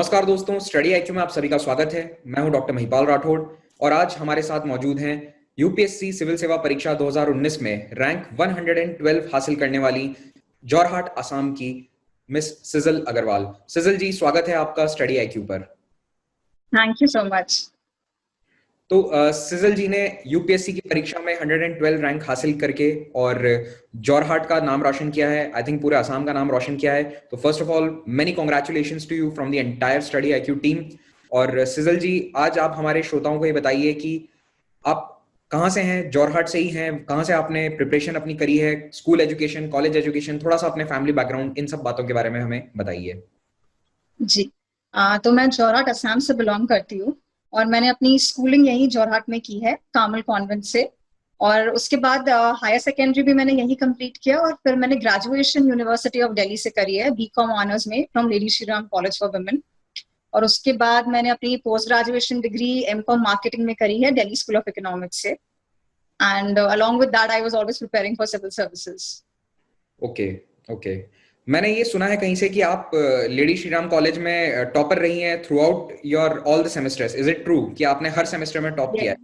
नमस्कार दोस्तों, study IQ में आप सभी का स्वागत है। मैं हूं डॉक्टर महिपाल राठौड़ और आज हमारे साथ मौजूद हैं यूपीएससी सिविल सेवा परीक्षा 2019 में रैंक 112 हासिल करने वाली जोरहाट असम की मिस सिजल अग्रवाल। सिजल जी, स्वागत है आपका स्टडी आईक्यू पर। Thank you so much. तो सिजल जी ने यूपीएससी की परीक्षा में 112 रैंक हासिल करके और जोरहाट का नाम रोशन किया है। आई थिंक पूरे असम का नाम रोशन किया है। तो first of all many congratulations to you from the entire study IQ team. और सिजल जी, आज आप हमारे श्रोताओं को ये बताइए कि आप कहाँ से हैं? जोरहाट से ही हैं? कहाँ से आपने प्रिपरेशन अपनी करी है? स्कूल एजुकेशन, कॉलेज एजुकेशन, थोड़ा सा अपने फैमिली बैकग्राउंड, इन सब बातों के बारे में हमें बताइए। जी, तो मैं जोरहाट असम से बिलोंग करती हूँ और मैंने अपनी स्कूलिंग यहीं जोरहाट में की है, कामल कॉन्वेंट से। और उसके बाद हायर सेकेंडरी भी मैंने यहीं कंप्लीट किया और फिर मैंने ग्रेजुएशन यूनिवर्सिटी ऑफ दिल्ली से करी है, बीकॉम ऑनर्स में from lady Shri Ram college for women. और उसके बाद मैंने अपनी post graduation degree M Com marketing में करी है, दिल्ली स्कूल ऑफ इकोनॉमिक्स से। And along with that I was always preparing for civil services. Okay, okay. मैंने ये सुना है कहीं से कि आप लेडी श्री राम कॉलेज में टॉपर रही हैं throughout your all the semesters. Is it true कि आपने हर सेमेस्टर में टॉप किया है?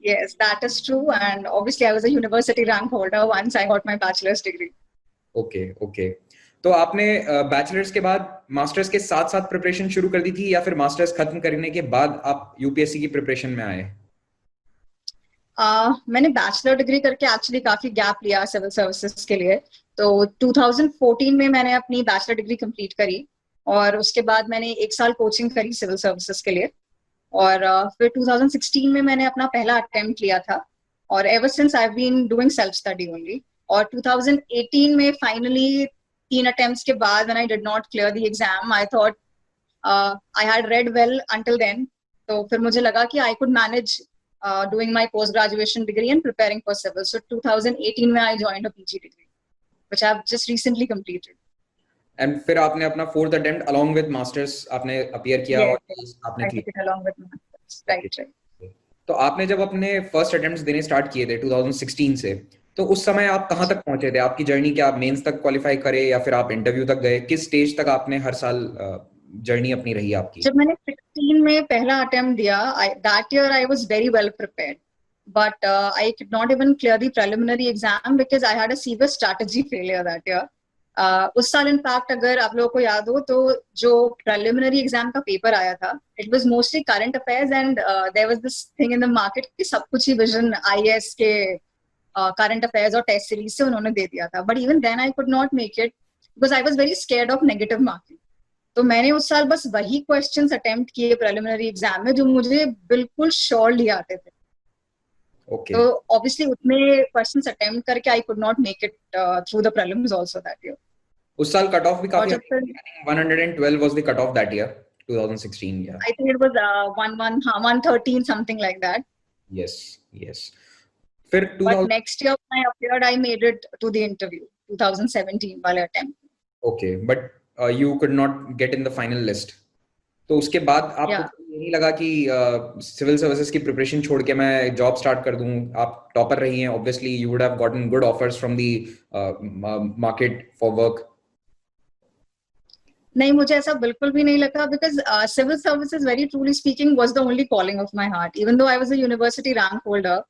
Yes, that is true. And obviously, I was a university rank holder once I got my bachelor's degree. Okay, okay. तो आपने bachelors के बाद masters के साथ साथ प्रिपरेशन शुरू कर दी थी या फिर मास्टर्स खत्म करने के बाद आप यूपीएससी की प्रिपरेशन में आए? मैंने बैचलर डिग्री करके एक्चुअली काफी गैप लिया सिविल सर्विसेज के लिए। तो 2014 में मैंने अपनी बैचलर डिग्री कंप्लीट करी और उसके बाद मैंने एक साल कोचिंग करी सिविल सर्विसेज के लिए। और फिर 2016 में मैंने अपना पहला अटेम्प्ट लिया था और ever since I have been doing self study only. और 2018 में फाइनली 3 अटेम्प्ट्स के बाद when I did not clear the exam, I thought I had read well until then. तो फिर मुझे लगा कि I could manage doing my post-graduation degree and preparing for civil. So 2018 में I joined a PG degree, which I've just recently completed. And फिर आपने अपना fourth attempt along with masters आपने अपीयर किया और Yes, आपने I took it along with masters. Right, right. तो आपने जब अपने फर्स्ट अटेम्प्ट्स देने स्टार्ट किए थे 2016 से, तो उस समय आप कहाँ तक पहुंचे थे? आपकी जर्नी क्या आप मेंस तक क्वालिफाई करे या फिर आप इंटरव्यू तक गए? किस स्टेज तक आपने हर साल जर्नी अपनी रही आपकी? जब मैंने 16 में पहला अटेम्प्ट दिया, that year I was very well prepared, but I could not even clear the preliminary exam because I had a severe strategy failure that year. उस साल इनफैक्ट अगर आप लोगों को याद हो तो जो प्रिलिमिनरी एग्जाम का पेपर आया था, it was mostly current affairs and there was this thing in the market कि सब कुछ ही विजन आईएएस के करंट अफेयर्स और टेस्ट सीरीज से उन्होंने दे दिया था। But even then I could not make it because I was very scared of negative marking. तो मैंने उस साल बस वही क्वेश्चंस अटेम्प्ट किए प्रिलिमिनरी एग्जाम में जो मुझे बिल्कुल श्योरली आते थे। Okay. तो ऑब्वियसली उतने क्वेश्चंस अटेम्प्ट करके आई could not make it through the prelims also that year. उस साल कट ऑफ भी और काफी जब फिर 112 was the cut off that year 2016। या I think it was 113 something like that. Yes, yes. फिर but 2000 next year when I appeared I made it to the interview 2017 वाले attempt. Okay, but you could not get in the final list. तो उसके बाद आपको या ये नहीं लगा कि सिविल सर्विसेज की प्रिपरेशन छोड़ के मैं जॉब स्टार्ट कर दूं? आप टॉपर रही हैं, obviously you would have gotten good offers from the market for work. नहीं, मुझे ऐसा बिल्कुल भी नहीं लगा because civil services very truly speaking was the only calling of my heart. Even though I was a university rank holder,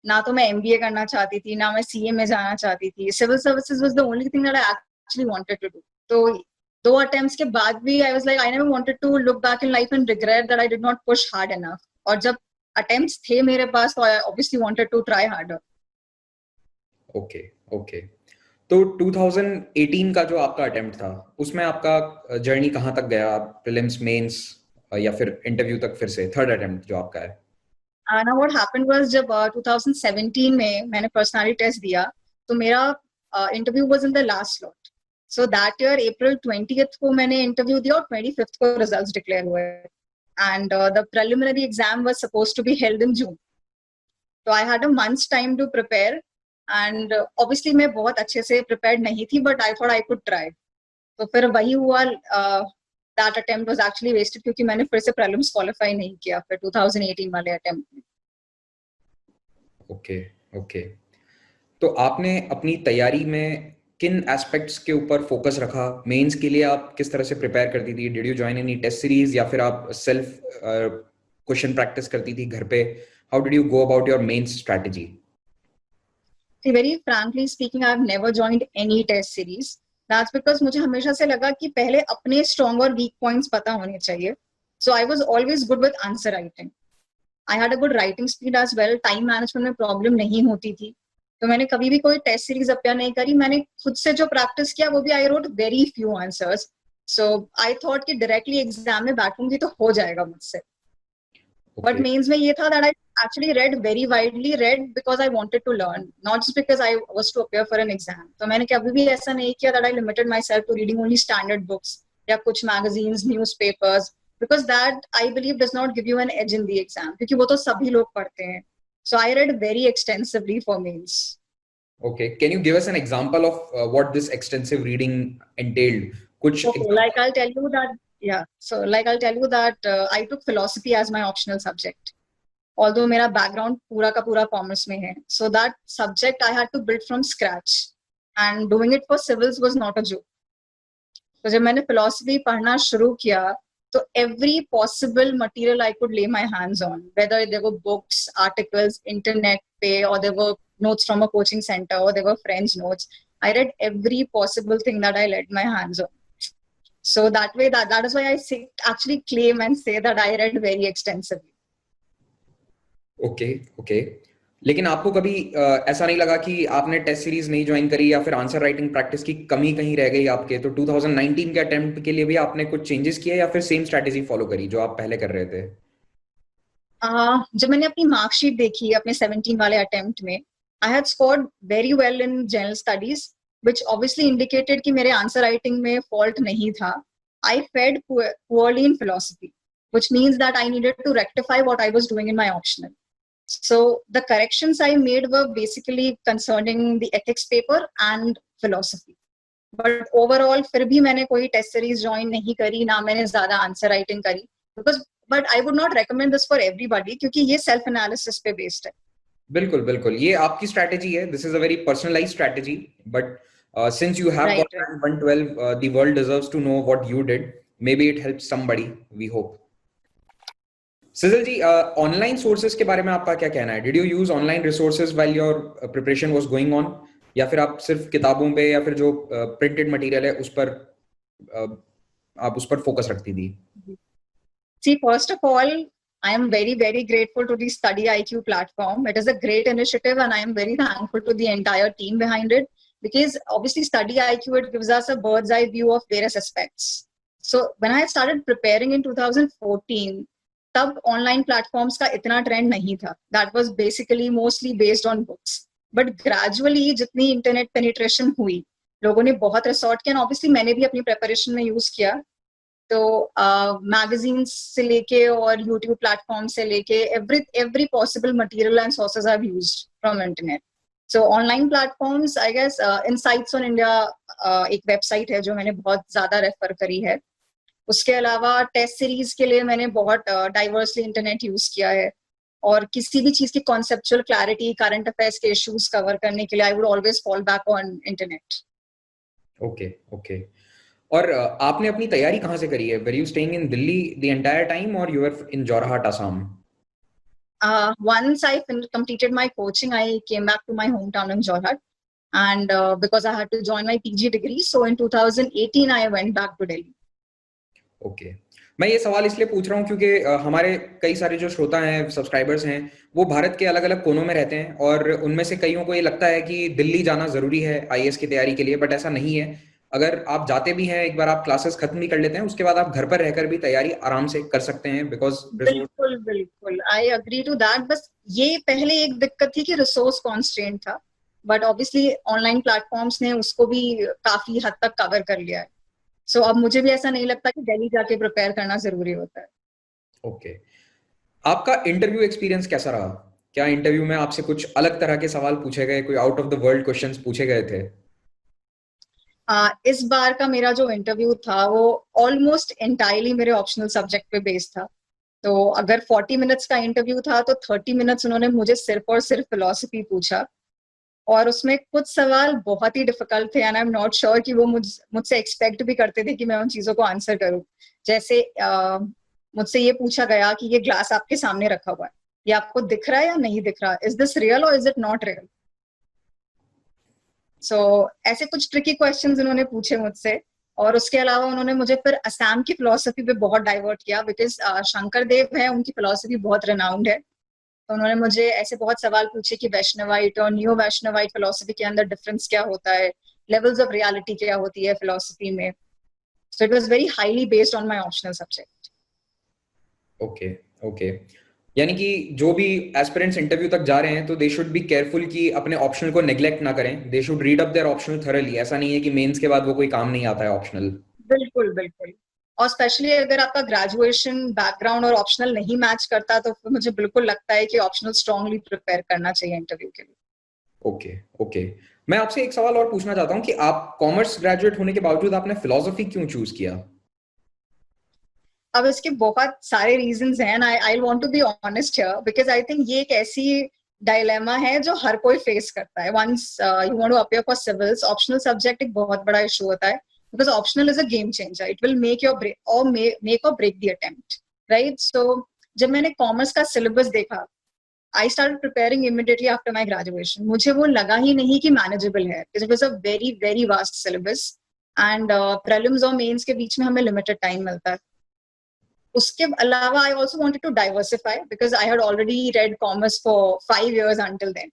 ना तो मैं एमबीए करना चाहती थी ना मैं सीए में जाना चाहती थी, civil services was the only thing that I actually wanted to do. तो 2 अटेम्प्ट्स के बाद भी I was like I never wanted to look back in life and regret that I did not push hard enough. और जब attempts थे मेरे पास तो I obviously wanted to try harder. Okay, okay. तो 2018 का जो आपका अटेम्प्ट था, उसमें आपका जर्नी कहाँ तक गया? प्रीलिम्स, मेंस या फिर इंटरव्यू तक? फिर से थर्ड अटेम्प्ट जो आपका है। now what happened was जब 2017 में मैंने पर्सनालिटी टेस्ट दिया तो मेरा interview was in the last slot. So that year April 20th को मैंने इंटरव्यू दिया और 25th को रिजल्ट्स डिक्लेयर हुए and the preliminary exam was supposed to be held in June. तो I had a month's time to prepare and obviously मैं बहुत अच्छे से प्रिपेयर्ड नहीं थी but I thought I could try. तो फिर वही हुआ, that attempt was actually wasted क्योंकि मैंने फिर से प्रीलिम्स क्वालिफाई नहीं किया फिर 2018 वाले अटेम्प्ट में। Okay, okay. तो आपने अपनी तैयारी में किन एस्पेक्ट्स के ऊपर फोकस रखा? मेंस के लिए आप किस तरह से प्रिपेयर करती थी? Did you join any test series या फिर आप सेल्फ क्वेश्चन प्रैक्टिस करती थी घर पे? How did you go about your mains strategy? See, very frankly speaking, I've never joined any test series. That's because मुझे हमेशा से लगा कि पहले अपने strong और weak points पता होने चाहिए. So I was always good with answer writing. I had a good writing speed as well. Time management में problem नहीं होती थी. तो मैंने कभी भी कोई टेस्ट सीरीज अप्लाई नहीं करी. मैंने खुद से जो प्रैक्टिस किया वो भी I wrote very few answers. So I thought कि directly एग्जाम में बैठूंगी तो हो जाएगा मुझसे. But means में ये था that I actually read very widely, read because I wanted to learn, not just because I was to appear for an exam. तो मैंने कभी भी ऐसा नहीं किया that I limited myself to reading only standard books या कुछ magazines, newspapers, because that I believe does not give you an edge in the exam, क्योंकि वो तो सभी लोग पढ़ते हैं. So I read very extensively for mains. Okay, can you give us an example of what this extensive reading entailed? कुछ Okay, like I'll tell you that. Yeah, so like I'll tell you that I took philosophy as my optional subject. Although मेरा background पूरा का पूरा commerce में है, so that subject I had to build from scratch, and doing it for civils was not a joke. तो जब मैंने philosophy पढ़ना शुरू किया, तो every possible material I could lay my hands on, whether there were books, articles, internet पे, or there were notes from a coaching center, or there were friends' notes. I read every possible thing that I laid my hands on. So that way, that is why I actually claim and say that I read very extensively. Okay. लेकिन आपको कभी ऐसा नहीं लगा कि आपने test series नहीं join करी या फिर आंसर राइटिंग प्रैक्टिस की कमी कहीं रह गई आपके? तो 2019 के अटेम्प्ट के लिए भी आपने कुछ चेंजेस किए या फिर सेम स्ट्रैटेजी फॉलो करी जो आप पहले कर रहे थे? जब मैंने अपनी मार्कशीट देखी अपने 17 वाले अटेम्प्ट में, I had scored very well in general studies, which obviously indicated कि मेरे आंसर राइटिंग में फॉल्ट नहीं था. I fared poorly in philosophy, which means that I needed to rectify what I was doing in my optional. So the corrections I made were basically concerning the ethics paper and philosophy. But overall, फिर भी मैंने कोई test series join नहीं करी, ना मैंने ज्यादा answer writing करी. But I would not recommend this for everybody, क्योंकि ये सेल्फ एनालिसिस पे बेस्ड है. बिल्कुल ये आपकी स्ट्रैटेजी है. This is a very personalised strategy, but since you have got 112, the world deserves to know what you did. Maybe it helps somebody, we hope. Sijal ji, online sources के बारे में आपका क्या कहना है? Did you use online resources while your preparation was going on, या फिर आप सिर्फ किताबों पे या फिर जो प्रिंटेड मटेरियल है उस पर आप उस पर फोकस रखती थी? See, first of all, I am very, very grateful to the Study IQ platform. It is a great initiative, and I am very thankful to the entire team behind it, because obviously Study IQ, it gives us a bird's eye view of various aspects. So when I started preparing in 2014, तब online platforms का इतना trend नहीं था. That was basically mostly based on books. But gradually जितनी internet penetration हुई, लोगों ने बहुत रिसोर्ट किया. ऑब्वियसली मैंने भी अपनी प्रिपरेशन में यूज किया. तो मैगजीन्स से लेके और यूट्यूब प्लेटफॉर्म से लेके every possible material and sources I have used from internet. So online platforms, I guess insights on India एक वेबसाइट है जो मैंने बहुत ज्यादा रेफर करी है. उसके अलावा टेस्ट सीरीज के लिए मैंने बहुत डाइवर्सली इंटरनेट यूज किया है. और किसी भी चीज की कॉन्सेप्चुअल क्लैरिटी, करंट अफेयर्स के इश्यूज कवर करने के लिए I would always fall back on internet. Okay. और आपने अपनी तैयारी कहाँ से करी है? Were you staying in Delhi the entire time और you were in Jorhat, Assam? Once I completed my coaching, I came back to my hometown in Jorhat, and because I had to join my PG degree, so in 2018 I went back to Delhi. Okay. मैं ये सवाल इसलिए पूछ रहा हूँ क्योंकि हमारे कई सारे जो श्रोता हैं, सब्सक्राइबर्स हैं, वो भारत के अलग अलग कोनों में रहते हैं और उनमें से कईयों को ये लगता है कि दिल्ली जाना जरूरी है आईएएस की तैयारी के लिए, बट ऐसा नहीं है. अगर आप जाते भी हैं, एक बार आप क्लासेस खत्म भी कर लेते हैं, उसके बाद आप घर पर रहकर भी तैयारी आराम से कर सकते हैं. बिल्कुल आई अग्री टू दैट. बस ये पहले एक दिक्कत थी कि रिसोर्स कॉन्स्ट्रेंट था, बट ऑब्वियसली ऑनलाइन प्लेटफॉर्म्स ने उसको भी काफी हद तक कवर कर लिया है. सो अब मुझे भी ऐसा नहीं लगता कि दिल्ली जाके प्रिपेयर करना जरूरी होता है. ओके. आपका इंटरव्यू एक्सपीरियंस कैसा रहा? क्या इंटरव्यू में आपसे कुछ अलग तरह के सवाल पूछे गए, कोई out of the world questions पूछे गए थे? इस बार का मेरा जो इंटरव्यू था वो ऑलमोस्ट एंटायरली मेरे ऑप्शनल सब्जेक्ट पे बेस्ड था. तो अगर 40 मिनट्स का इंटरव्यू था तो 30 मिनट्स उन्होंने मुझे सिर्फ और सिर्फ फिलॉसफी पूछा. और उसमें कुछ सवाल बहुत ही डिफिकल्ट थे and I am not sure कि वो मुझसे एक्सपेक्ट भी करते थे कि मैं उन चीजों को आंसर करूं। जैसे मुझसे ये पूछा गया कि ये ग्लास आपके सामने रखा हुआ है, ये आपको दिख रहा है या नहीं दिख रहा, इज दिस रियल और इज इट नॉट रियल। सो ऐसे कुछ ट्रिकी क्वेश्चंस उन्होंने पूछे मुझसे। और उसके अलावा उन्होंने मुझे फिर असम की फिलोसफी पे बहुत डाइवर्ट किया, बिकॉज शंकर देव है, उनकी फिलोसफी बहुत रिनाउंड है। तो उन्होंने मुझे ऐसे बहुत सवाल पूछे कि वैष्णवाइट और न्यू वैष्णवाइट फिलोसफी के अंदर डिफरेंस क्या होता है, लेवल्स ऑफ रियलिटी क्या होती है फिलोसफी में। So it was very highly based on my optional subject. Okay okay, यानी कि जो भी एस्पिरेंट्स इंटरव्यू तक जा रहे हैं तो दे शुड बी केयरफुल कि अपने ऑप्शनल को नेग्लेक्ट ना करें, they should read up their optional thoroughly. ऐसा नहीं है कि मेंस के बाद वो कोई काम नहीं आता है ऑप्शनल। बिल्कुल बिल्कुल। और स्पेशली अगर आपका ग्रेजुएशन बैकग्राउंड और ऑप्शनल नहीं मैच करता तो फिर मुझे बिल्कुल लगता है कि ऑप्शनल स्ट्रांगली प्रिपेयर करना चाहिए इंटरव्यू के लिए। ओके ओके, मैं आपसे एक सवाल और पूछना चाहता हूँ कि आप कॉमर्स ग्रेजुएट होने के बावजूद आपने फिलोसफी क्यों चूज किया? अब इसके बहुत सारे रीजंस हैं, I want to be honest here, because I think ये एक ऐसी डायलेमा है जो हर कोई फेस करता है। Once you want to appear for civils, optional subject एक बहुत बड़ा इशू होता है, because optional is a game changer, it will make your break or make or break the attempt, right. So जब मैंने कॉमर्स का सिलेबस देखा, I started preparing immediately after my graduation. मुझे वो लगा ही नहीं कि मैनेजेबल है, it was a very very vast syllabus and prelims और मेंस के बीच में हमें लिमिटेड टाइम मिलता है। उसके अलावा I also wanted to diversify because I had already read commerce for 5 years until then।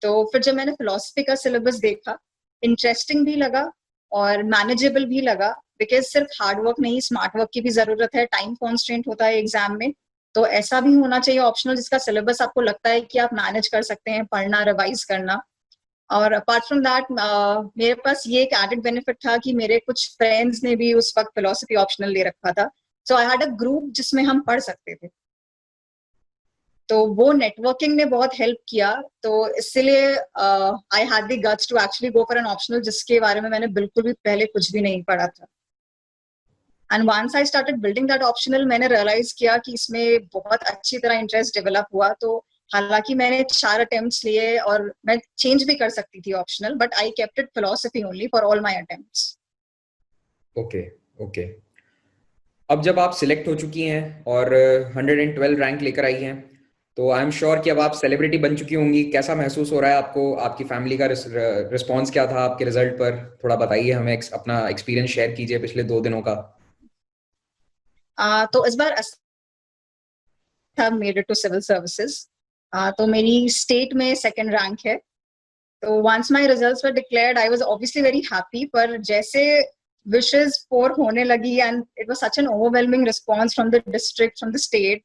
तो फिर जब मैंने फिलोसफी का सिलेबस देखा, इंटरेस्टिंग भी लगा और मैनेजेबल भी लगा, बिकॉज सिर्फ हार्ड वर्क नहीं, स्मार्ट वर्क की भी जरूरत है, टाइम कॉन्स्ट्रेंट होता है एग्जाम में। तो ऐसा भी होना चाहिए ऑप्शनल जिसका सिलेबस आपको लगता है कि आप मैनेज कर सकते हैं, पढ़ना, रिवाइज करना। और अपार्ट फ्रॉम दैट मेरे पास ये एक एडेड बेनिफिट था कि मेरे कुछ फ्रेंड्स ने भी उस वक्त फिलोसफी ऑप्शनल ले रखा था, सो आई हैड अ ग्रुप जिसमें हम पढ़ सकते थे। तो वो नेटवर्किंग ने बहुत हेल्प किया। तो इसलिए I had the guts to actually go for an optional जिसके बारे में मैंने बिल्कुल भी पहले कुछ भी नहीं पढ़ा था। And once I started building that optional, मैंने रियलाइज किया कि इसमें बहुत अच्छी तरह इंटरेस्ट डेवलप हुआ। तो हालांकि मैंने 4 अटेम्प्ट्स लिए और मैं चेंज भी कर सकती थी optional, but I kept it philosophy only for all my attempts. Okay okay, अब जब आप सिलेक्ट हो चुकी हैं और 112 रैंक लेकर आई हैं तो आई एम श्योर कि अब आप सेलिब्रिटी बन चुकी होंगी। कैसा महसूस हो रहा है आपको? आपकी फैमिली का रिस्पॉन्स क्या था आपके रिजल्ट पर? थोड़ा बताइए हमें, अपना एक्सपीरियंस शेयर कीजिए पिछले 2 दिनों का। तो इस बार have made it to civil services। तो मेरी स्टेट में सेकंड रैंक है। तो once my results were declared, I was obviously very happy। पर जैसे wishes pour होने लगी and it was such an overwhelming response from the district, from the state,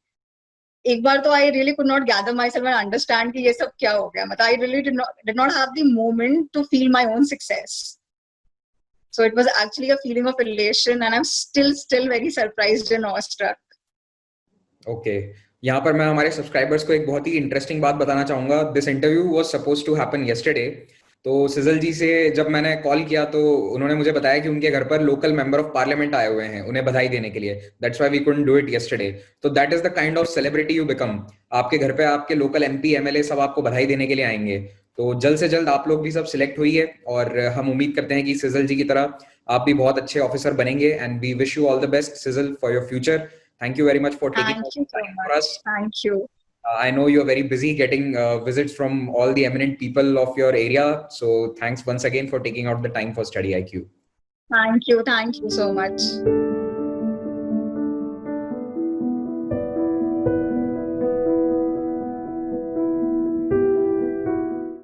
एक बार तो I really could not gather myself and understand कि ये सब क्या हो गया। मतलब I really did not have the moment to feel my own success। So it was actually a feeling of elation and I'm still very surprised and awestruck। Okay, यहाँ पर मैं हमारे सब्सक्राइबर्स को एक बहुत ही इंटरेस्टिंग बात बताना चाहूंगा। This interview was suppose to happen yesterday. तो सिजल जी से जब मैंने कॉल किया तो उन्होंने मुझे बताया कि उनके घर पर लोकल मेंबर ऑफ पार्लियामेंट आए हुए हैं उन्हें बधाई देने के लिए। That's why we couldn't do it yesterday. तो that is the kind of celebrity you become. आपके घर पे आपके लोकल एमपी एमएलए सब आपको बधाई देने के लिए आएंगे। तो जल्द से जल्द आप लोग भी सब सिलेक्ट हुई है और हम उम्मीद करते हैं कि सिजल जी की तरह आप भी बहुत अच्छे ऑफिसर बनेंगे। And we wish you all the best Sijal for your future. Thank you very much for taking Thank you so time for much। us. Thank you। I know you're very busy getting visits from all the eminent people of your area. So thanks once again for taking out the time for Study IQ. Thank you so much।